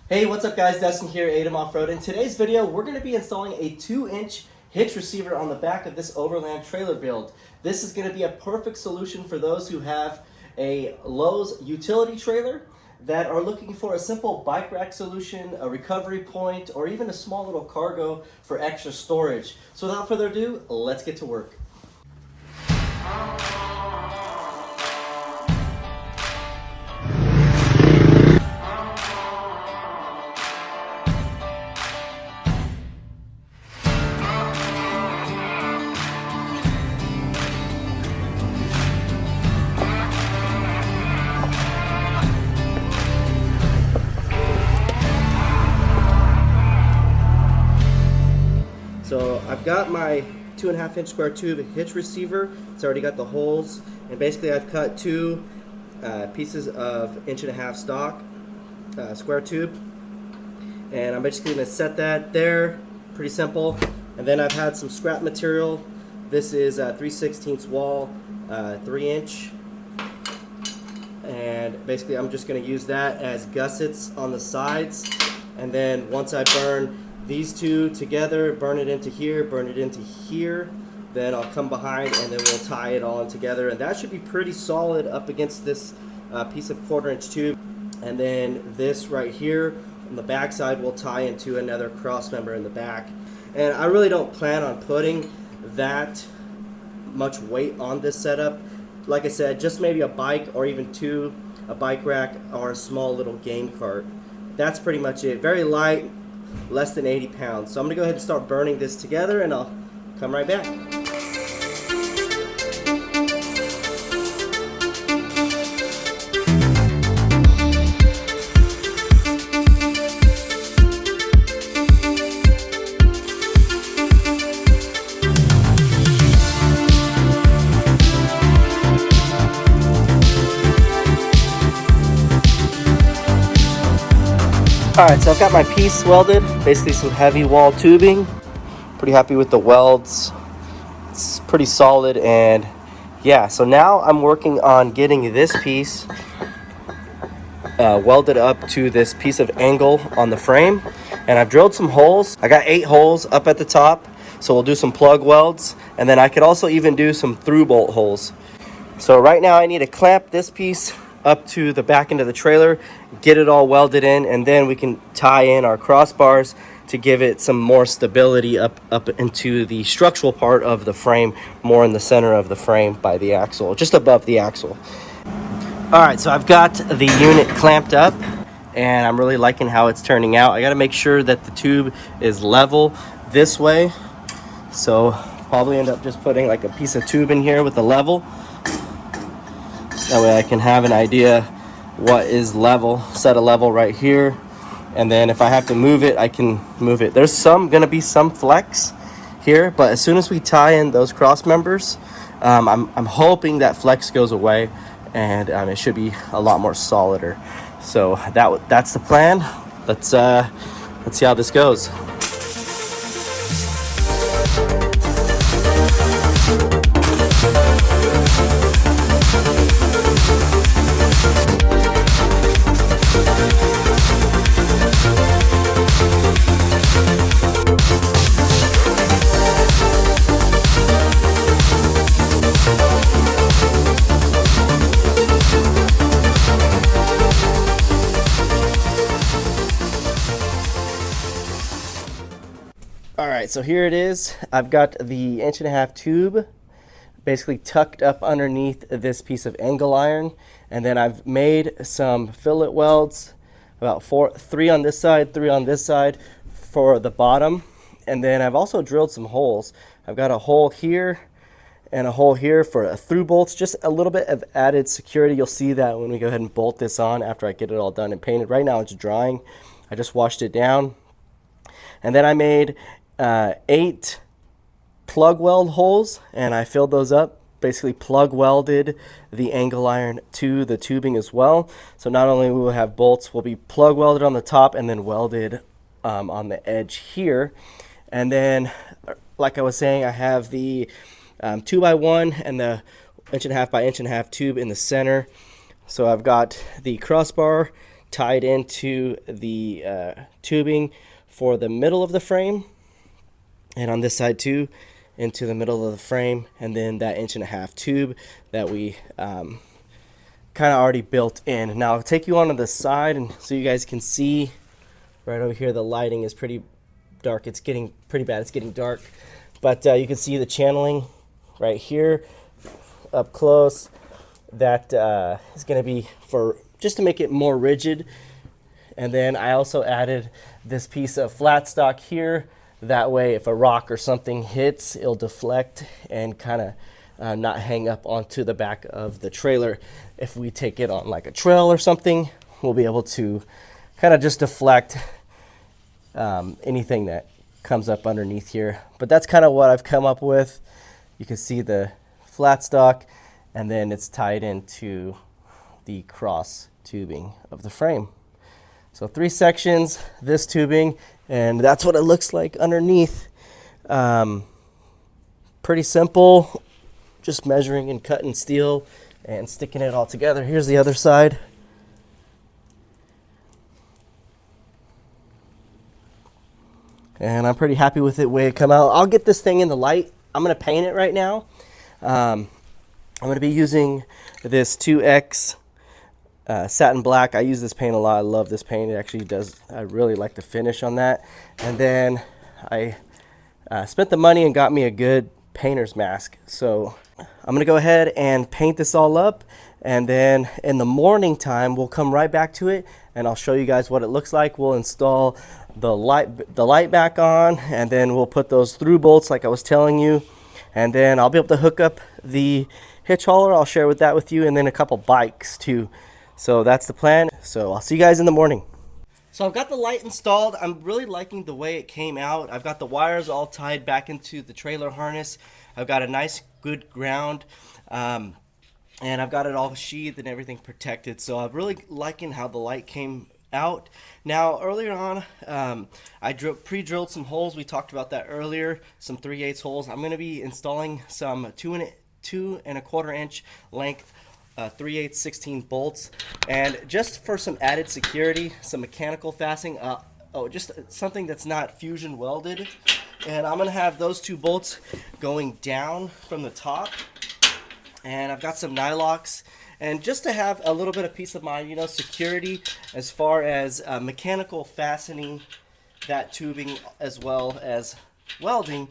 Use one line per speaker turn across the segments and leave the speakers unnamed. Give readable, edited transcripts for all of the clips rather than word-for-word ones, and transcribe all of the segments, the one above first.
Hey, what's up guys, Dustin here, Adam Off-Road. In today's video, we're going to be installing a 2-inch hitch receiver on the back of this Overland trailer build. This is going to be a perfect solution for those who have a Lowe's utility trailer that are looking for a simple bike rack solution, a recovery point, or even a small little cargo for extra storage. So without further ado, let's get to work. So I've got my 2.5-inch square tube hitch receiver. It's already got the holes, and basically I've cut two pieces of 1.5-inch stock square tube, and I'm basically going to set that there. Pretty simple. And then I've had some scrap material. This is 3/16 wall, 3-inch, and basically I'm just going to use that as gussets on the sides. And then once I burn these two together, burn it into here, then I'll come behind and then we'll tie it all in together, and that should be pretty solid up against this piece of 1/4-inch tube. And then this right here on the back side will tie into another cross member in the back. And I really don't plan on putting that much weight on this setup. Like I said, just maybe a bike or even two, a bike rack or a small little game cart. That's pretty much it. Very light, less than 80 pounds. So I'm gonna go ahead and start burning this together, and I'll come right back. Alright, so I've got my piece welded, basically some heavy wall tubing. Pretty happy with the welds. It's pretty solid, and yeah, so now I'm working on getting this piece welded up to this piece of angle on the frame. And I've drilled some holes. I got 8 holes up at the top, so we'll do some plug welds, and then I could also even do some through bolt holes. So right now I need to clamp this piece up to the back end of the trailer, get it all welded in, and then we can tie in our crossbars to give it some more stability up into the structural part of the frame, more in the center of the frame by the axle, just above the axle. All right, so I've got the unit clamped up, and I'm really liking how it's turning out. I got to make sure that the tube is level this way, so probably end up just putting like a piece of tube in here with a level. That way I can have an idea what is level, set a level right here, and then if I have to move it, I can move it. There's gonna be some flex here, but as soon as we tie in those cross members, I'm hoping that flex goes away, and it should be a lot more solider. So that's the plan. Let's see how this goes. Alright, so here it is. I've got the 1.5-inch tube basically tucked up underneath this piece of angle iron, and then I've made some fillet welds, about 3 on this side, 3 on this side for the bottom, and then I've also drilled some holes. I've got a hole here and a hole here for through bolts, just a little bit of added security. You'll see that when we go ahead and bolt this on after I get it all done and painted. Right now it's drying. I just washed it down, and then I made 8 plug weld holes, and I filled those up, basically plug welded the angle iron to the tubing as well. So not only will we have bolts, will be plug welded on the top and then welded on the edge here. And then, like I was saying, I have the 2x1 and the 1.5 by 1.5 tube in the center. So I've got the crossbar tied into the tubing for the middle of the frame, and on this side too, into the middle of the frame, and then that 1.5-inch tube that we kind of already built in. Now I'll take you onto the side, and so you guys can see right over here the lighting is pretty dark. It's getting pretty bad. It's getting dark, but you can see the channeling right here up close. That is going to be for just to make it more rigid. And then I also added this piece of flat stock here. That way, if a rock or something hits, it'll deflect and kind of not hang up onto the back of the trailer. If we take it on like a trail or something, we'll be able to kind of just deflect anything that comes up underneath here. But that's kind of what I've come up with. You can see the flat stock, and then it's tied into the cross tubing of the frame. So 3 sections, this tubing, and that's what it looks like underneath. Pretty simple, just measuring and cutting steel and sticking it all together. Here's the other side. And I'm pretty happy with the way it come out. I'll get this thing in the light. I'm gonna paint it right now. I'm gonna be using this 2X satin black. I use this paint a lot. I love this paint. It actually does, I really like the finish on that. And then I spent the money and got me a good painter's mask. So I'm gonna go ahead and paint this all up, and then in the morning time we'll come right back to it and I'll show you guys what it looks like. We'll install the light back on, and then we'll put those through bolts like I was telling you, and then I'll be able to hook up the hitch hauler. I'll share that with you, and then a couple bikes too. So that's the plan. So I'll see you guys in the morning. So I've got the light installed. I'm really liking the way it came out. I've got the wires all tied back into the trailer harness. I've got a nice good ground, and I've got it all sheathed and everything protected. So I'm really liking how the light came out. Now earlier on, I pre-drilled some holes. We talked about that earlier, some 3/8 holes. I'm going to be installing some 2.25-inch length 3/8 16 bolts, and just for some added security, some mechanical fastening, just something that's not fusion welded. And I'm gonna have those 2 bolts going down from the top, and I've got some nylocks, and just to have a little bit of peace of mind, you know, security as far as mechanical fastening that tubing as well as welding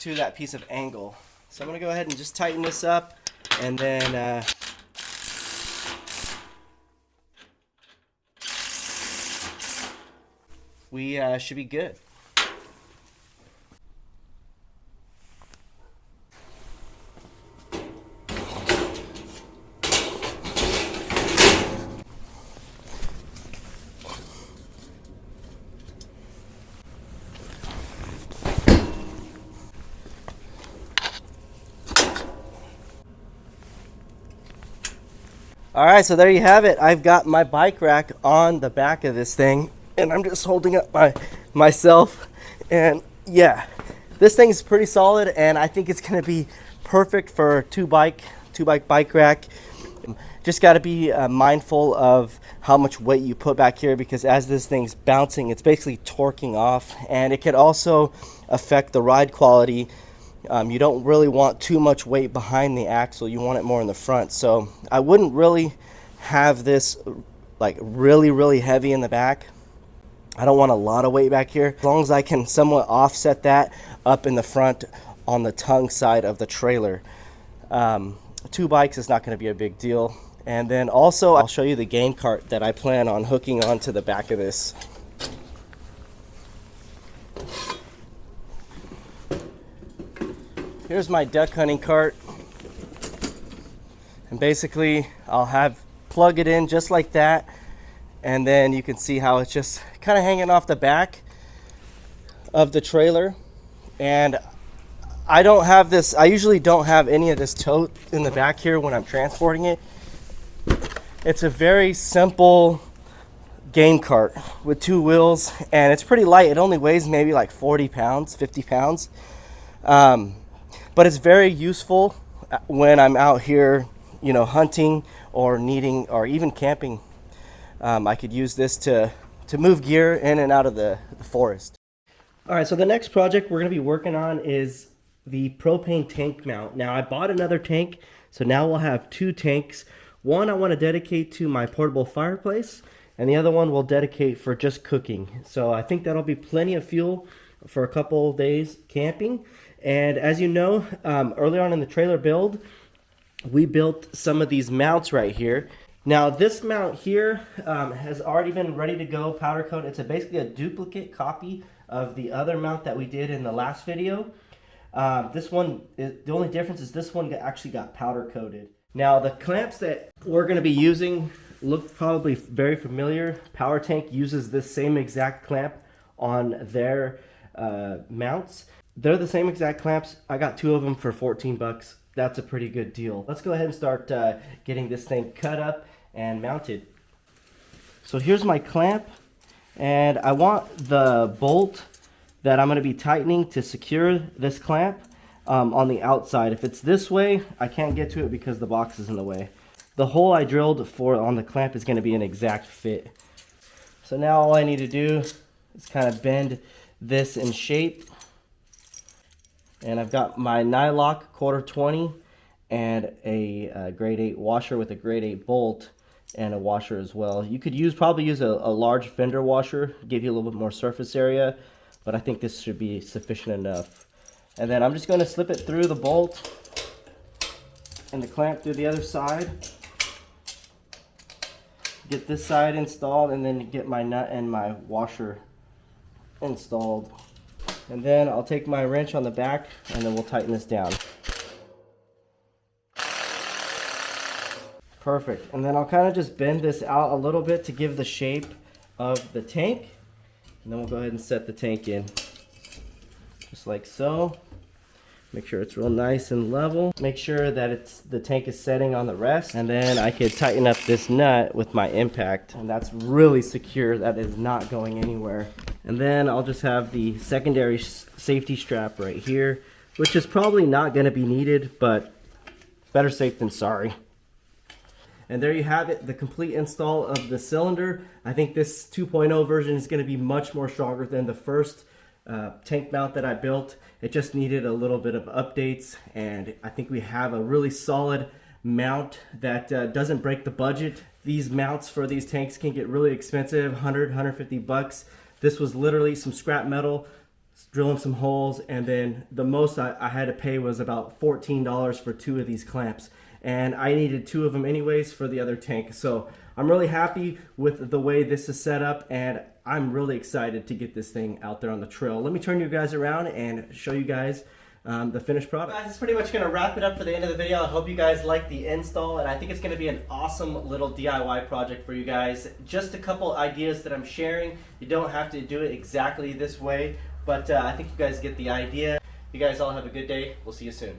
to that piece of angle. So I'm gonna go ahead and just tighten this up, and then we should be good. All right, so there you have it. I've got my bike rack on the back of this thing, and I'm just holding up myself, and yeah, this thing's pretty solid, and I think it's gonna be perfect for two bike bike rack. Just got to be mindful of how much weight you put back here, because as this thing's bouncing, it's basically torquing off, and it could also affect the ride quality. You don't really want too much weight behind the axle. You want it more in the front. So I wouldn't really have this like really heavy in the back. I don't want a lot of weight back here. As long as I can somewhat offset that up in the front on the tongue side of the trailer. 2 bikes is not going to be a big deal. And then also I'll show you the game cart that I plan on hooking onto the back of this. Here's my duck hunting cart, and basically I'll plug it in just like that, and then you can see how it's just kind of hanging off the back of the trailer. And I usually don't have any of this tote in the back here when I'm transporting it. It's a very simple game cart with 2 wheels, and it's pretty light. It only weighs maybe like 40 pounds, 50 pounds. But it's very useful when I'm out here, you know, hunting or even camping. I could use this to move gear in and out of the forest. All right, so the next project we're gonna be working on is the propane tank mount. Now I bought another tank, so now we'll have 2 tanks. One I want to dedicate to my portable fireplace, and the other one we'll dedicate for just cooking. So I think that'll be plenty of fuel for a couple days camping. And as you know, earlier on in the trailer build, we built some of these mounts right here. Now this mount here has already been ready to go, powder coated. It's basically a duplicate copy of the other mount that we did in the last video. This one, the only difference is this one actually got powder coated. Now the clamps that we're going to be using look probably very familiar. Power Tank uses this same exact clamp on their mounts. They're the same exact clamps. I got 2 of them for 14 bucks. That's a pretty good deal. Let's go ahead and start getting this thing cut up and mounted. So here's my clamp, and I want the bolt that I'm going to be tightening to secure this clamp on the outside. If it's this way, I can't get to it because the box is in the way. The hole I drilled for on the clamp is going to be an exact fit. So now all I need to do is kind of bend this in shape. And I've got my nylock 1/4-20 and a grade 8 washer with a grade 8 bolt and a washer as well. You could probably use a large fender washer, give you a little bit more surface area, but I think this should be sufficient enough. And then I'm just going to slip it through the bolt and the clamp through the other side. Get this side installed, and then get my nut and my washer installed. And then I'll take my wrench on the back, and then we'll tighten this down. Perfect. And then I'll kind of just bend this out a little bit to give the shape of the tank. And then we'll go ahead and set the tank in. Just like so. Make sure it's real nice and level. Make sure that the tank is setting on the rest. And then I could tighten up this nut with my impact. And that's really secure. That is not going anywhere. And then I'll just have the secondary safety strap right here, which is probably not going to be needed, but better safe than sorry. And there you have it, the complete install of the cylinder. I think this 2.0 version is going to be much more stronger than the first tank mount that I built. It just needed a little bit of updates, and I think we have a really solid mount that doesn't break the budget. These mounts for these tanks can get really expensive, 100, 150 bucks. This was literally some scrap metal, drilling some holes, and then the most I had to pay was about $14 for 2 of these clamps. And I needed 2 of them anyways for the other tank. So I'm really happy with the way this is set up, and I'm really excited to get this thing out there on the trail. Let me turn you guys around and show you guys the finished product. Guys, that's pretty much gonna wrap it up for the end of the video. I hope you guys like the install, and I think it's gonna be an awesome little DIY project for you guys. Just a couple ideas that I'm sharing. You don't have to do it exactly this way, but I think you guys get the idea. You guys all have a good day. We'll see you soon.